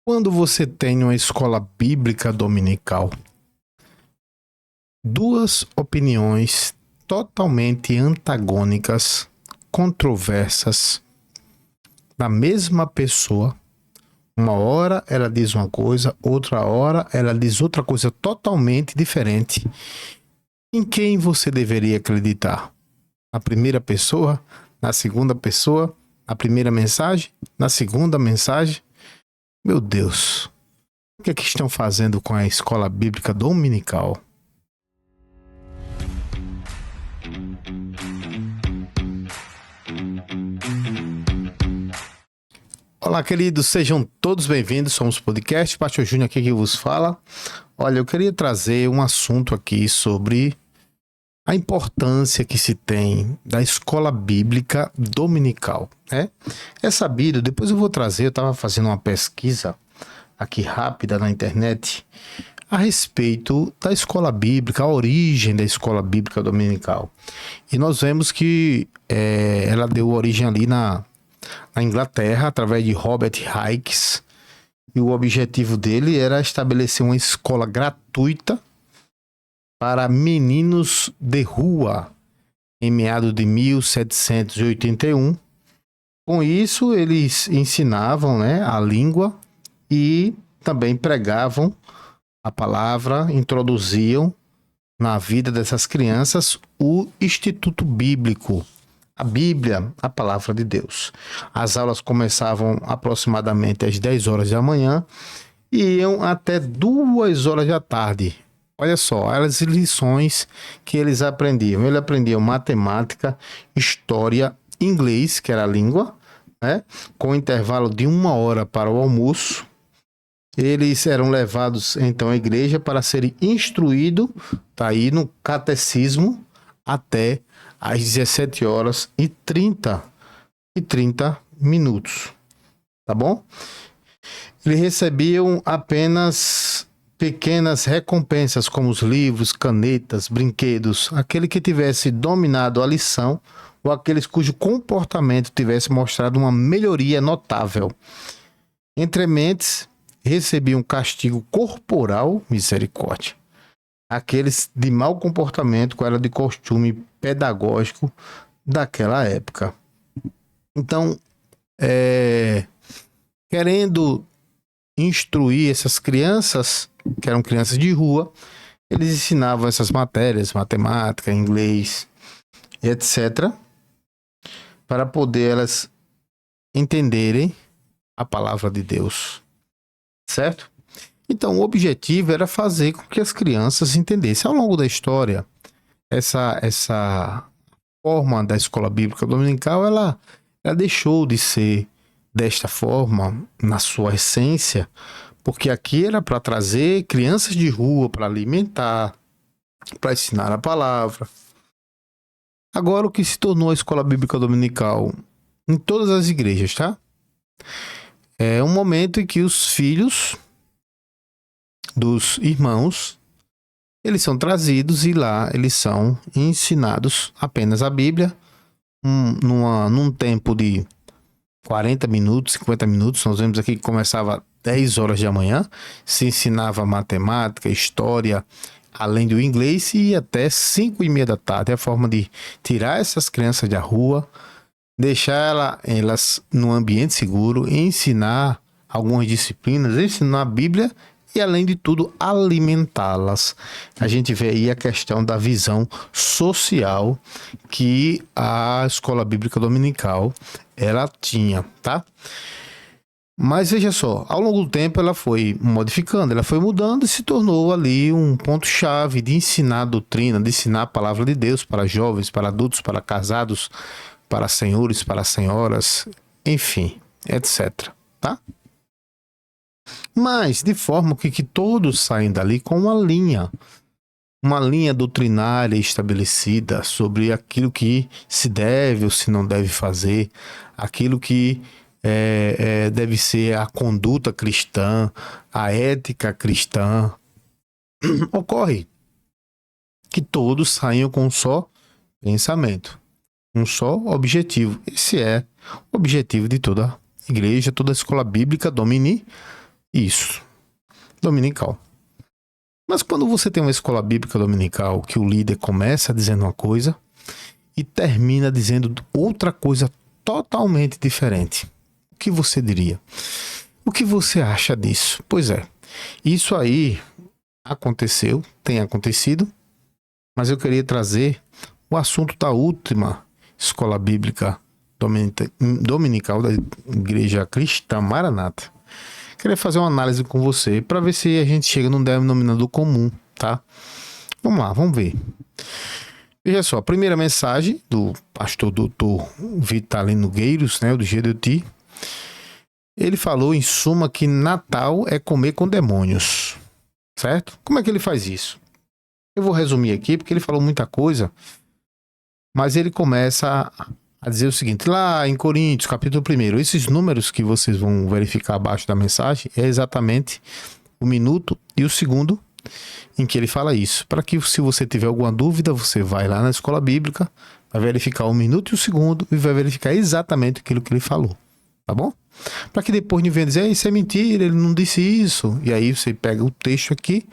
Quando você tem uma escola bíblica dominical, duas opiniões totalmente antagônicas, controversas, da mesma pessoa, uma hora ela diz uma coisa, outra hora ela diz outra coisa totalmente diferente. Em quem você deveria acreditar? Na primeira pessoa? Na segunda pessoa? Na primeira mensagem? Na segunda mensagem? Meu Deus, o que é que estão fazendo com a escola bíblica dominical? Olá, queridos, sejam todos bem-vindos. Somos podcast, Pastor Júnior aqui que vos fala. Olha, eu queria trazer um assunto aqui sobre a importância que se tem da escola bíblica dominical, né? É sabido, depois eu vou trazer, eu estava fazendo uma pesquisa aqui rápida na internet a respeito da escola bíblica, a origem da escola bíblica dominical. E nós vemos que ela deu origem ali na Inglaterra, através de Robert Hicks, e o objetivo dele era estabelecer uma escola gratuita para meninos de rua, em meados de 1781. Com isso, eles ensinavam, né, a língua e também pregavam a palavra, introduziam na vida dessas crianças o Instituto Bíblico, a Bíblia, a palavra de Deus. As aulas começavam aproximadamente às 10 horas da manhã e iam até 2 horas da tarde. Olha só, as lições que eles aprendiam. Eles aprendiam matemática, história, inglês, que era a língua, né? Com intervalo de 1 hora para o almoço. Eles eram levados então à igreja para serem instruídos, tá aí no catecismo, até às 17 horas e 30 minutos, tá bom? Eles recebiam apenas pequenas recompensas, como os livros, canetas, brinquedos, aquele que tivesse dominado a lição ou aqueles cujo comportamento tivesse mostrado uma melhoria notável. Entre mentes, recebiam castigo corporal, misericórdia. Aqueles de mau comportamento, que era de costume pedagógico daquela época. Então, querendo instruir essas crianças, que eram crianças de rua, eles ensinavam essas matérias, matemática, inglês, etc., para poder elas entenderem a palavra de Deus, certo? Então, o objetivo era fazer com que as crianças entendessem. Ao longo da história, essa forma da escola bíblica dominical, ela deixou de ser desta forma, na sua essência, porque aqui era para trazer crianças de rua, para alimentar, para ensinar a palavra. Agora, o que se tornou a escola bíblica dominical em todas as igrejas, tá? É um momento em que os filhos dos irmãos, eles são trazidos e lá eles são ensinados apenas a Bíblia, num tempo de 40 minutos, 50 minutos. Nós vemos aqui que começava 10 horas da manhã, se ensinava matemática, história, além do inglês, e até 5:30 da tarde. É a forma de tirar essas crianças da rua, deixar elas num ambiente seguro, ensinar algumas disciplinas, ensinar a Bíblia e, além de tudo, alimentá-las. A gente vê aí a questão da visão social que a escola bíblica dominical ela tinha, tá? Mas veja só, ao longo do tempo ela foi modificando, ela foi mudando e se tornou ali um ponto-chave de ensinar a doutrina, de ensinar a palavra de Deus para jovens, para adultos, para casados, para senhores, para senhoras, enfim, etc, tá? Mas de forma que todos saem dali com uma linha doutrinária estabelecida sobre aquilo que se deve ou se não deve fazer, aquilo que deve ser a conduta cristã, a ética cristã. Ocorre que todos saiam com um só pensamento, um só objetivo. Esse é o objetivo de toda igreja, toda escola bíblica dominical. isso. Dominical. Mas quando você tem uma escola bíblica dominical que o líder começa dizendo uma coisa e termina dizendo outra coisa totalmente diferente, o que você diria? O que você acha disso? Pois é, isso aí aconteceu, tem acontecido, mas eu queria trazer o assunto da última escola bíblica dominical da Igreja Cristã Maranata. Queria fazer uma análise com você para ver se a gente chega num denominador comum, tá? Vamos lá, vamos ver. Veja só, a primeira mensagem do pastor doutor Vitalino Gueiros, né, do GDT, ele falou em suma que Natal é comer com demônios, certo? Como é que ele faz isso? Eu vou resumir aqui porque ele falou muita coisa, mas ele começa a dizer o seguinte, lá em Coríntios, capítulo 1, esses números que vocês vão verificar abaixo da mensagem é exatamente o minuto e o segundo em que ele fala isso. Para que, se você tiver alguma dúvida, você vai lá na escola bíblica, vai verificar o minuto e o segundo e vai verificar exatamente aquilo que ele falou, tá bom? Para que depois não venha dizer, isso é mentira, ele não disse isso. E aí você pega o texto aqui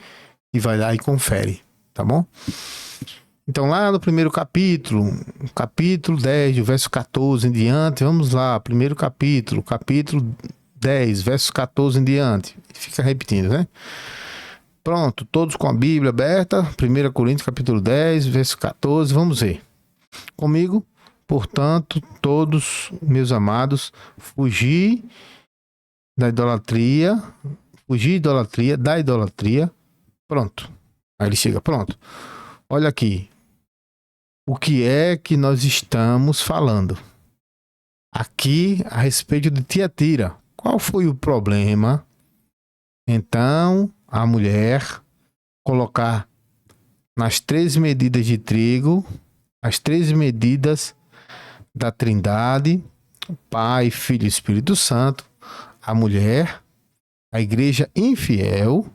e vai lá e confere, tá bom? Então lá no primeiro capítulo 10, do verso 14 em diante, vamos lá, primeiro capítulo 10, verso 14 em diante. Fica repetindo, né? Pronto, todos com a Bíblia aberta, 1 Coríntios capítulo 10, verso 14, vamos ver. Comigo, portanto, todos, meus amados, fugir da idolatria, pronto. Aí ele chega, pronto. Olha aqui. O que é que nós estamos falando? Aqui a respeito de Tiatira. Qual foi o problema? Então, a mulher colocar nas 3 medidas de trigo, as 3 medidas da Trindade, Pai, Filho e Espírito Santo, a mulher, a igreja infiel,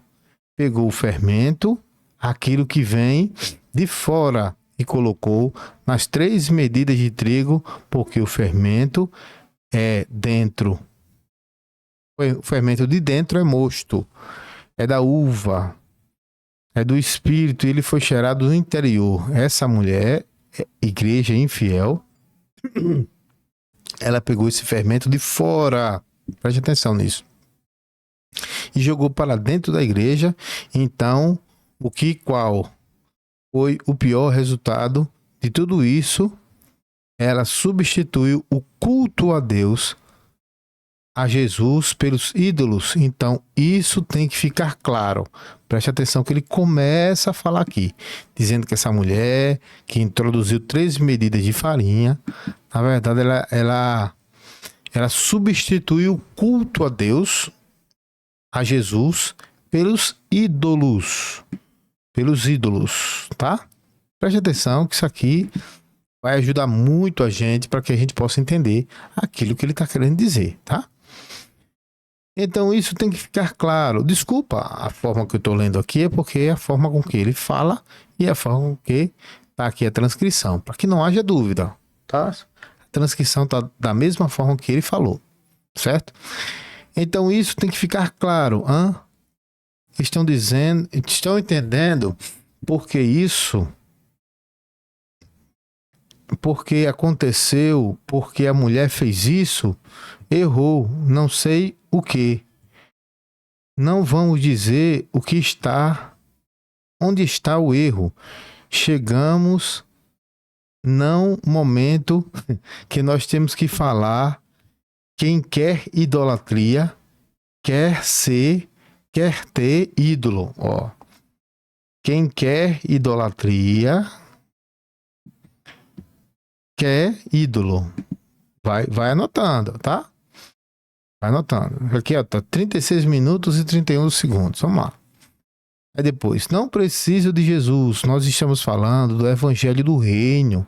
pegou o fermento, aquilo que vem de fora, e colocou nas 3 medidas de trigo, porque o fermento é dentro. O fermento de dentro é mosto, é da uva, é do espírito, e ele foi cheirado do interior. Essa mulher, igreja infiel, ela pegou esse fermento de fora, preste atenção nisso, e jogou para dentro da igreja. Então, qual foi o pior resultado de tudo isso? Ela substituiu o culto a Deus, a Jesus, pelos ídolos. Então, isso tem que ficar claro. Preste atenção que ele começa a falar aqui, dizendo que essa mulher que introduziu 3 medidas de farinha, na verdade, ela substituiu o culto a Deus, a Jesus, pelos ídolos. Tá? Preste atenção que isso aqui vai ajudar muito a gente para que a gente possa entender aquilo que ele está querendo dizer, tá? Então isso tem que ficar claro. Desculpa a forma que eu estou lendo aqui, é porque é a forma com que ele fala e a forma com que está aqui a transcrição, para que não haja dúvida, tá? A transcrição está da mesma forma que ele falou, certo? Então isso tem que ficar claro, estão entendendo porque isso, porque aconteceu, porque a mulher fez isso, errou, não sei o que. Não vamos dizer o que está, onde está o erro. Chegamos no momento que nós temos que falar. Quem quer idolatria, quer ter ídolo, ó. Quem quer idolatria, quer ídolo. Vai anotando, tá? Vai anotando. Aqui, ó, tá 36 minutos e 31 segundos. Vamos lá. Aí depois, não preciso de Jesus. Nós estamos falando do Evangelho do Reino.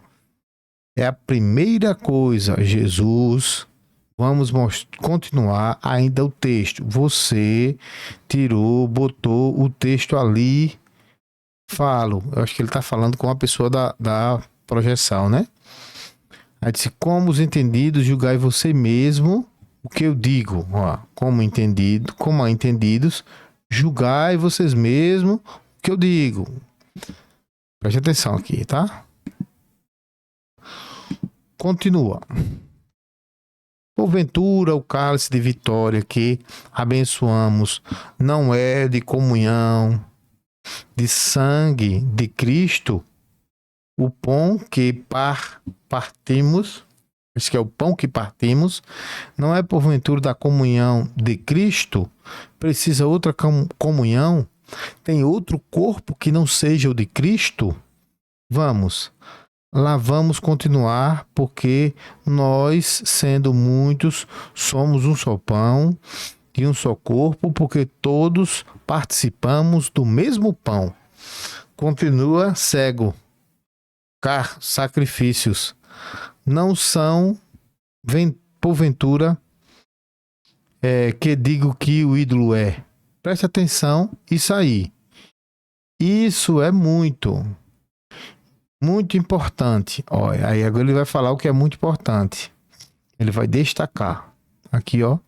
É a primeira coisa. Jesus. Vamos continuar ainda o texto. Você botou o texto ali. Eu acho que ele está falando com a pessoa da projeção, né? Aí disse, como os entendidos, julgai você mesmo o que eu digo, ó, como entendidos, julgai vocês mesmos o que eu digo. Preste atenção aqui, tá? Continua. Porventura, o cálice de vitória que abençoamos não é de comunhão, de sangue de Cristo, o pão que partimos, esse que é o pão que partimos, não é porventura da comunhão de Cristo? Precisa outra comunhão? Tem outro corpo que não seja o de Cristo? Vamos. Lá vamos continuar, porque nós, sendo muitos, somos um só pão e um só corpo, porque todos participamos do mesmo pão. Continua cego. Sacrifícios não são, porventura, que digo que o ídolo é. Preste atenção, isso aí. Isso é muito importante. Olha, aí agora ele vai falar o que é muito importante. Ele vai destacar. Aqui, ó.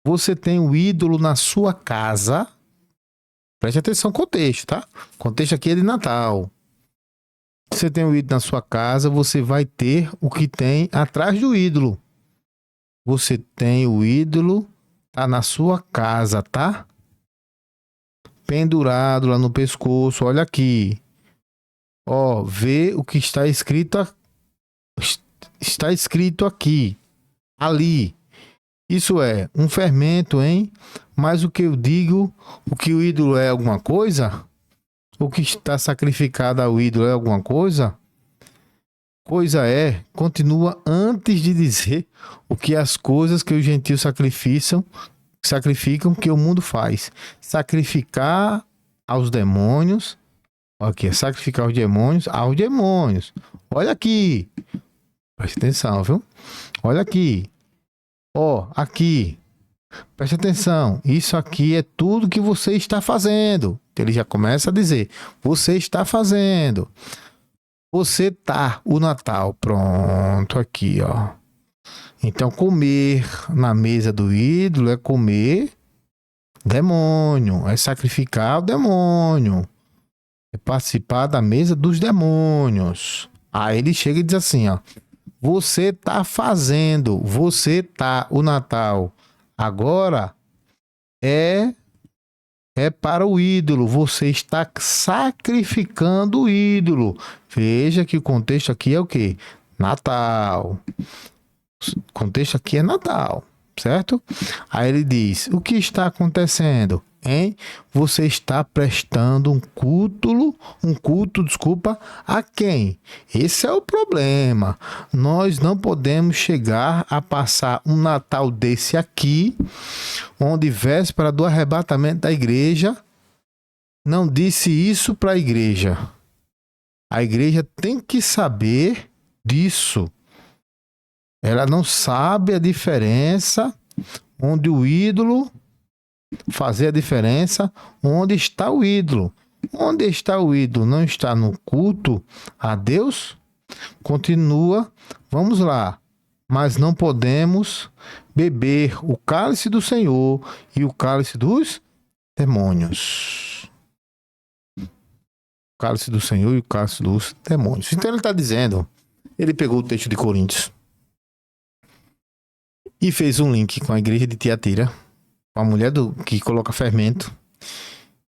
Você tem o ídolo na sua casa. Preste atenção no contexto, tá? O contexto aqui é de Natal. Você tem o ídolo na sua casa, você vai ter o que tem atrás do ídolo. Você tem o ídolo, tá na sua casa, tá? Pendurado lá no pescoço, olha aqui. Ó, vê o que está escrito aqui, ali. Isso é um fermento, hein? Mas o que eu digo, o que o ídolo é alguma coisa? O que está sacrificado ao ídolo é alguma coisa? Coisa continua antes de dizer o que as coisas que os gentios sacrificam que o mundo faz. Sacrificar aos demônios. Aqui, sacrificar os demônios aos demônios. Olha aqui. Preste atenção, viu? Olha aqui. Ó, aqui. Preste atenção. Isso aqui é tudo que você está fazendo. Ele já começa a dizer. Você está fazendo. Você tá o Natal. Pronto, aqui, ó. Então, comer na mesa do ídolo é comer demônio. É sacrificar o demônio. É participar da mesa dos demônios. Aí ele chega e diz assim, ó. Você tá fazendo, o Natal agora é para o ídolo. Você está sacrificando o ídolo. Veja que o contexto aqui é o quê? Natal. O contexto aqui é Natal, certo? Aí ele diz, o que está acontecendo? Hein? Você está prestando um culto, a quem? Esse é o problema. Nós não podemos chegar a passar um Natal desse aqui, onde véspera do arrebatamento da igreja, não disse isso para a igreja. A igreja tem que saber disso. Ela não sabe a diferença onde o ídolo fazer a diferença onde está o ídolo. Onde está o ídolo? Não está no culto a Deus? Continua, vamos lá. Mas não podemos beber o cálice do Senhor e o cálice dos demônios. O cálice do Senhor e o cálice dos demônios. Então ele está dizendo, ele pegou o texto de Coríntios e fez um link com a igreja de Tiatira, a mulher que coloca fermento,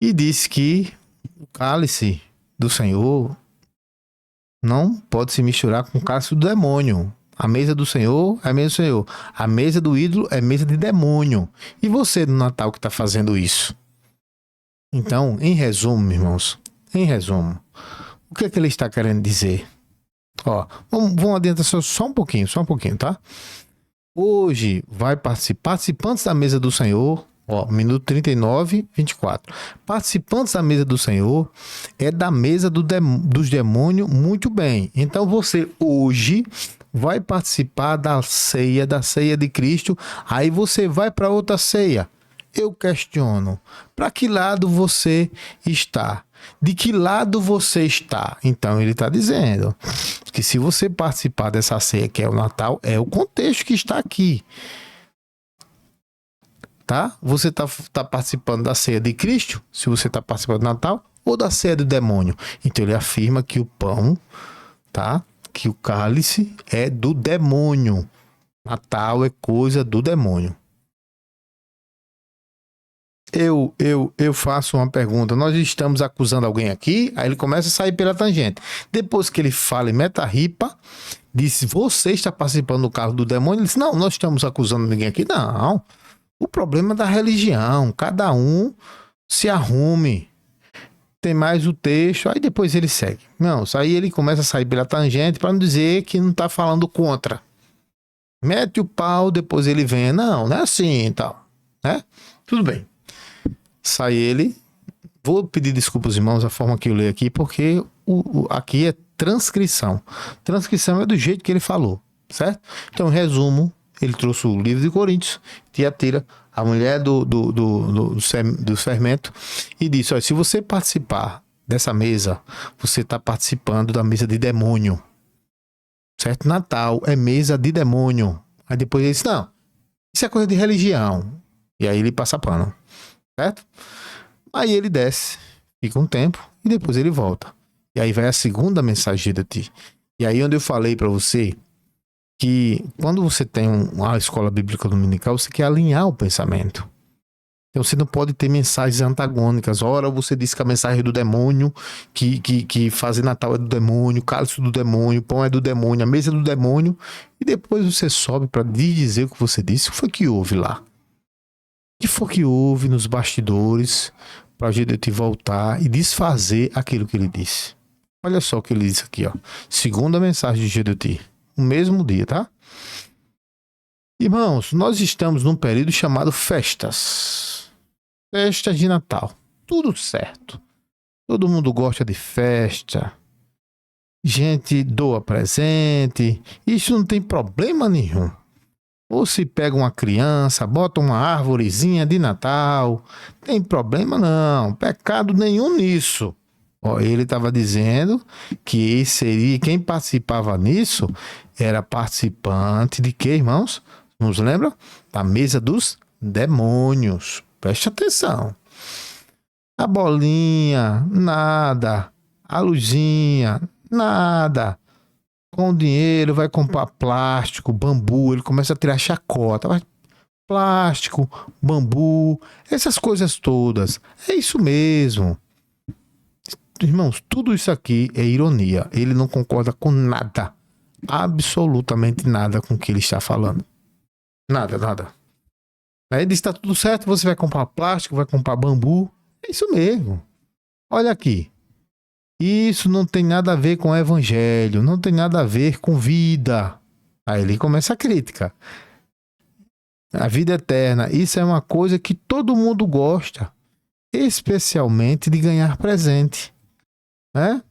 e disse que o cálice do Senhor não pode se misturar com o cálice do demônio. A mesa do Senhor é a mesa do Senhor. A mesa do ídolo é mesa de demônio. E você no Natal que está fazendo isso? Então, em resumo, irmãos, o que é que ele está querendo dizer? Ó, vamos adiantar só um pouquinho, tá? Hoje vai participantes da mesa do Senhor, ó, minuto 39, 24. Participantes da mesa do Senhor é da mesa dos demônios, muito bem. Então você hoje vai participar da ceia de Cristo, aí você vai para outra ceia. Eu questiono, para que lado você está? De que lado você está? Então ele está dizendo que se você participar dessa ceia que é o Natal, é o contexto que está aqui. tá? Você tá participando da ceia de Cristo, se você tá participando do Natal, ou da ceia do demônio. Então ele afirma que o pão, tá? Que o cálice é do demônio. Natal é coisa do demônio. Eu faço uma pergunta. Nós estamos acusando alguém aqui, aí ele começa a sair pela tangente. Depois que ele fala em meta-ripa, disse, você está participando do carro do demônio? Ele disse, não, nós estamos acusando ninguém aqui. Não, o problema é da religião. Cada um se arrume. Tem mais o texto, aí depois ele segue. Não, aí ele começa a sair pela tangente para não dizer que não está falando contra. Mete o pau, depois ele vem. Não, não é assim e tal. Né? Tudo bem. Sai ele. Vou pedir desculpas aos irmãos a forma que eu leio aqui, porque aqui é transcrição. Transcrição é do jeito que ele falou, certo? Então, em resumo, ele trouxe o livro de Coríntios, Tiatira, a mulher do fermento, e disse, olha, se você participar dessa mesa, você está participando da mesa de demônio. Certo? Natal é mesa de demônio. Aí depois ele disse, não, isso é coisa de religião. E aí ele passa pano. Certo? Aí ele desce, fica um tempo e depois ele volta. E aí vai a segunda mensagem de ti. E aí onde eu falei para você que quando você tem uma escola bíblica dominical, você quer alinhar o pensamento. Então você não pode ter mensagens antagônicas. Ora você diz que a mensagem é do demônio, que fazer Natal é do demônio, o cálice do demônio, o pão é do demônio, a mesa é do demônio. E depois você sobe para dizer o que você disse. O que foi que houve lá? O que foi que houve nos bastidores para a gente voltar e desfazer aquilo que ele disse? Olha só o que ele disse aqui, ó. Segunda mensagem de GDT. O mesmo dia, tá? Irmãos, nós estamos num período chamado festas. Festas de Natal. Tudo certo. Todo mundo gosta de festa. Gente doa presente. Isso não tem problema nenhum. Ou se pega uma criança, bota uma árvorezinha de Natal. Tem problema não. Pecado nenhum nisso. Ó, ele estava dizendo que seria quem participava nisso era participante de quê, irmãos? Nos lembra? Da mesa dos demônios. Preste atenção. A bolinha, nada. A luzinha, nada. Com o dinheiro vai comprar plástico, bambu. Ele começa a tirar chacota. Plástico, bambu, essas coisas todas. É isso mesmo. Irmãos, tudo isso aqui é ironia. Ele não concorda com nada. Absolutamente nada com o que ele está falando. Nada, nada. Aí ele diz, tá tudo certo, você vai comprar plástico, vai comprar bambu. É isso mesmo. Olha aqui. Isso não tem nada a ver com o evangelho, não tem nada a ver com vida. Aí ele começa a crítica. A vida eterna, isso é uma coisa que todo mundo gosta. Especialmente de ganhar presente. Né?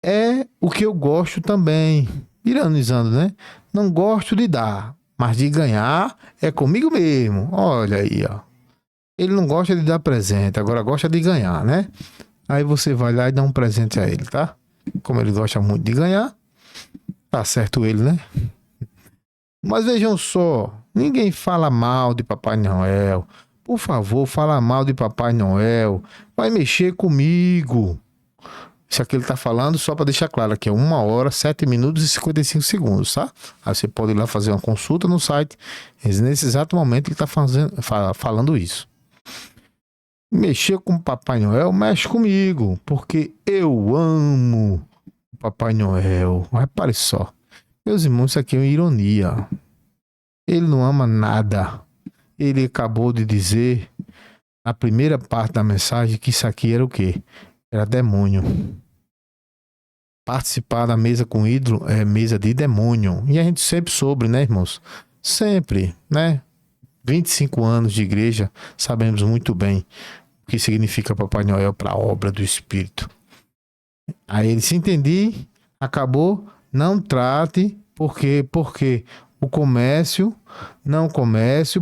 É o que eu gosto também. Ironizando, né? Não gosto de dar, mas de ganhar é comigo mesmo. Olha aí, ó. Ele não gosta de dar presente, agora gosta de ganhar, né? Aí você vai lá e dá um presente a ele, tá? Como ele gosta muito de ganhar, tá certo ele, né? Mas vejam só, ninguém fala mal de Papai Noel. Por favor, fala mal de Papai Noel. Vai mexer comigo. Isso aqui ele tá falando só para deixar claro que é 1 hora, 7 minutos e 55 segundos, tá? Aí você pode ir lá fazer uma consulta no site. Nesse exato momento ele tá falando isso. Mexer com o Papai Noel, mexe comigo, porque eu amo o Papai Noel. Repare só. Meus irmãos, isso aqui é uma ironia. Ele não ama nada. Ele acabou de dizer, na primeira parte da mensagem, que isso aqui era o quê? Era demônio. Participar da mesa com ídolo é mesa de demônio. E a gente sempre soube, né, irmãos? Sempre, né? 25 anos de igreja, sabemos muito bem o que significa Papai Noel para a obra do Espírito. Aí ele se entendi, acabou, não trate, porque o comércio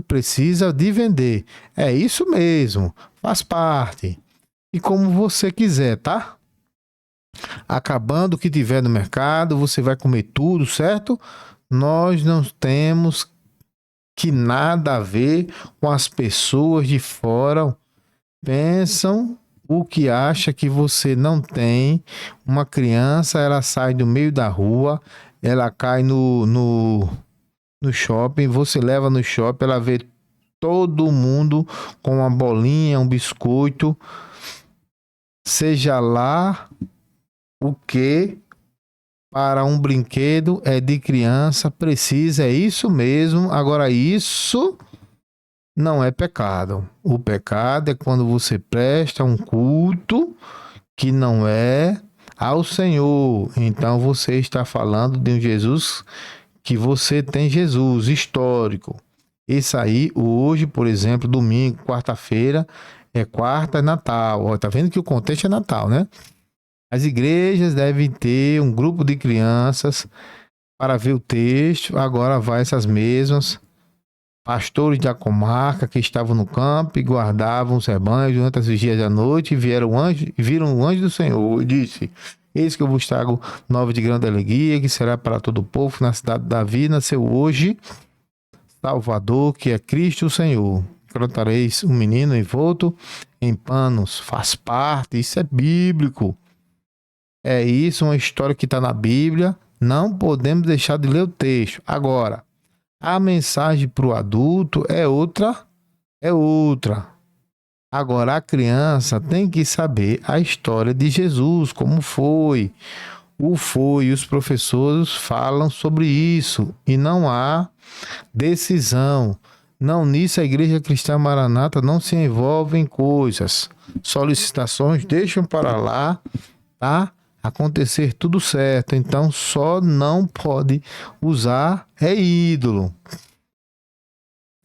precisa de vender. É isso mesmo, faz parte. E como você quiser, tá? Acabando o que tiver no mercado, você vai comer tudo, certo? Nós não temos que nada a ver com as pessoas de fora pensam o que acha que você não tem. Uma criança, ela sai do meio da rua, ela cai no shopping, você leva no shopping, ela vê todo mundo com uma bolinha, um biscoito, seja lá o que para um brinquedo é de criança, precisa, é isso mesmo. Agora, isso não é pecado. O pecado é quando você presta um culto que não é ao Senhor. Então você está falando de um Jesus que você tem Jesus histórico. Isso aí, hoje, por exemplo, domingo, quarta-feira, é quarta, é Natal. Ó, tá vendo que o contexto é Natal, né? As igrejas devem ter um grupo de crianças para ver o texto. Agora vai essas mesmas pastores da comarca que estavam no campo e guardavam os rebanhos durante as vigias da noite e viram o anjo do Senhor e disse: Eis que eu vos trago nova de grande alegria, que será para todo o povo. Na cidade de Davi nasceu hoje Salvador, que é Cristo o Senhor. Encontrareis um menino envolto em panos. Faz parte, isso é bíblico. É isso, uma história que está na Bíblia. Não podemos deixar de ler o texto. Agora, a mensagem para o adulto é outra, é outra. Agora, a criança tem que saber a história de Jesus, como foi. Os professores falam sobre isso e não há decisão. Não, nisso a Igreja Cristã Maranata não se envolve em coisas. Solicitações deixam para lá, tá? Acontecer tudo certo. Então só não pode usar ídolo.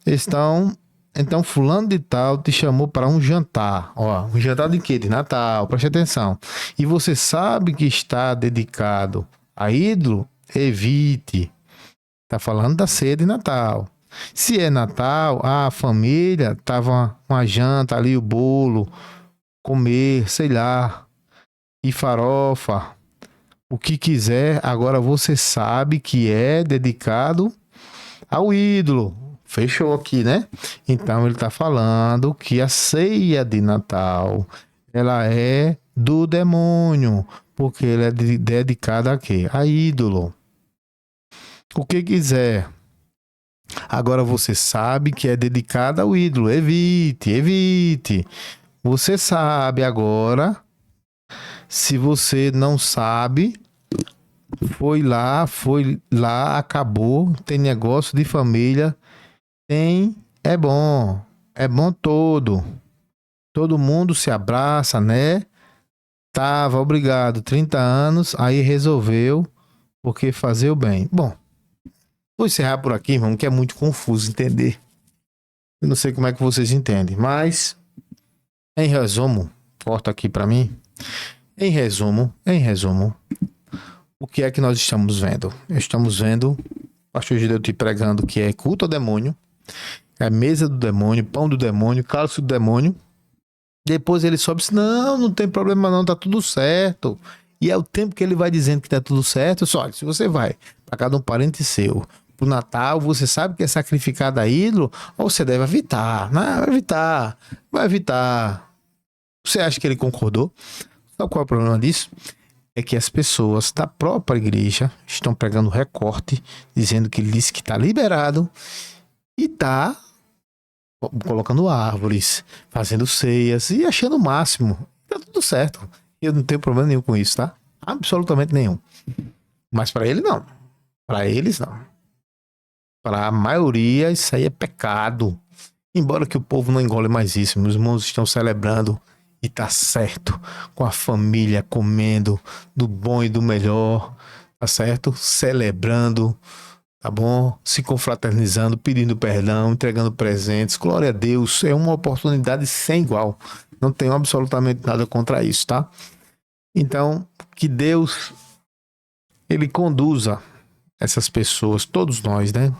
Então fulano de tal te chamou para um jantar. Ó, um jantar de quê? De Natal. Preste atenção. E você sabe que está dedicado a ídolo? Evite. Tá falando da ceia de Natal. Se é Natal, a família tava uma janta ali, o bolo, comer, sei lá, e farofa, o que quiser. Agora você sabe que é dedicado ao ídolo. Fechou aqui, né? Então ele tá falando que a ceia de Natal, ela é do demônio, porque ela é dedicada a quê? A ídolo. O que quiser. Agora você sabe que é dedicada ao ídolo. Evite, evite. Você sabe agora. Se você não sabe, foi lá, acabou. Tem negócio de família. É bom. É bom todo. Todo mundo se abraça, né? Tava obrigado 30 anos, aí resolveu, porque fazer o bem. Bom, vou encerrar por aqui, irmão, que é muito confuso entender. Eu não sei como é que vocês entendem, mas em resumo, corta aqui para mim. Em resumo, o que é que nós estamos vendo? Estamos vendo o pastor Gideon te pregando que é culto ao demônio, é mesa do demônio, pão do demônio, cálice do demônio. Depois ele sobe e diz: não tem problema não, tá tudo certo. E é o tempo que ele vai dizendo que tá tudo certo. Só, se você vai para cada um parente seu pro Natal, você sabe que é sacrificado a ídolo, ou você deve evitar. Não, vai evitar. Você acha que ele concordou? Sabe qual é o problema disso? É que as pessoas da própria igreja estão pegando recorte, dizendo que ele disse que está liberado e tá colocando árvores, fazendo ceias e achando o máximo. Tá tudo certo. Eu não tenho problema nenhum com isso, tá? Absolutamente nenhum. Mas para ele não. Para eles não. Para a maioria isso aí é pecado. Embora que o povo não engole mais isso, meus irmãos estão celebrando e tá certo, com a família comendo do bom e do melhor, tá certo? Celebrando, tá bom? Se confraternizando, pedindo perdão, entregando presentes. Glória a Deus, é uma oportunidade sem igual. Não tenho absolutamente nada contra isso, tá? Então, que Deus ele conduza essas pessoas, todos nós, né?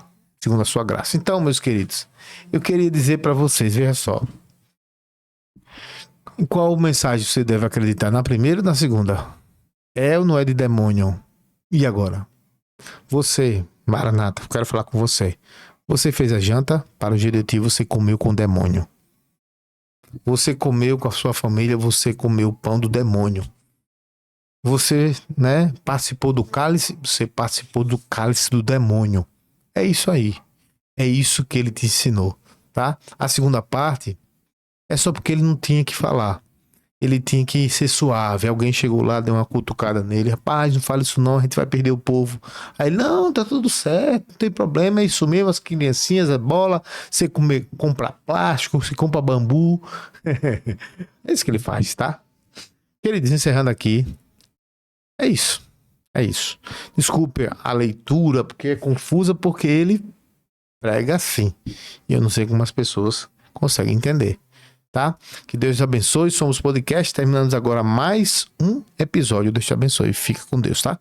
Segundo a sua graça. Então, meus queridos, eu queria dizer para vocês, veja só. Em qual mensagem você deve acreditar? Na primeira ou na segunda? É ou não é de demônio? E agora? Você, Maranata, eu quero falar com você. Você fez a janta, para o diretivo você comeu com o demônio. Você comeu com a sua família, você comeu o pão do demônio. Você, né, participou do cálice, você participou do cálice do demônio. É isso aí. É isso que ele te ensinou, tá? A segunda parte é só porque ele não tinha que falar. Ele tinha que ser suave. Alguém chegou lá, deu uma cutucada nele. Rapaz, não fala isso não, a gente vai perder o povo. Aí ele, não, tá tudo certo, não tem problema, é isso mesmo, as criancinhas, a bola, você compra plástico, você compra bambu. É isso que ele faz, tá? Queridos, encerrando aqui, é isso. É isso. Desculpe a leitura, porque é confusa, porque ele prega assim. E eu não sei como as pessoas conseguem entender. Tá? Que Deus te abençoe. Somos podcast. Terminamos agora mais um episódio. Deus te abençoe. Fica com Deus, tá?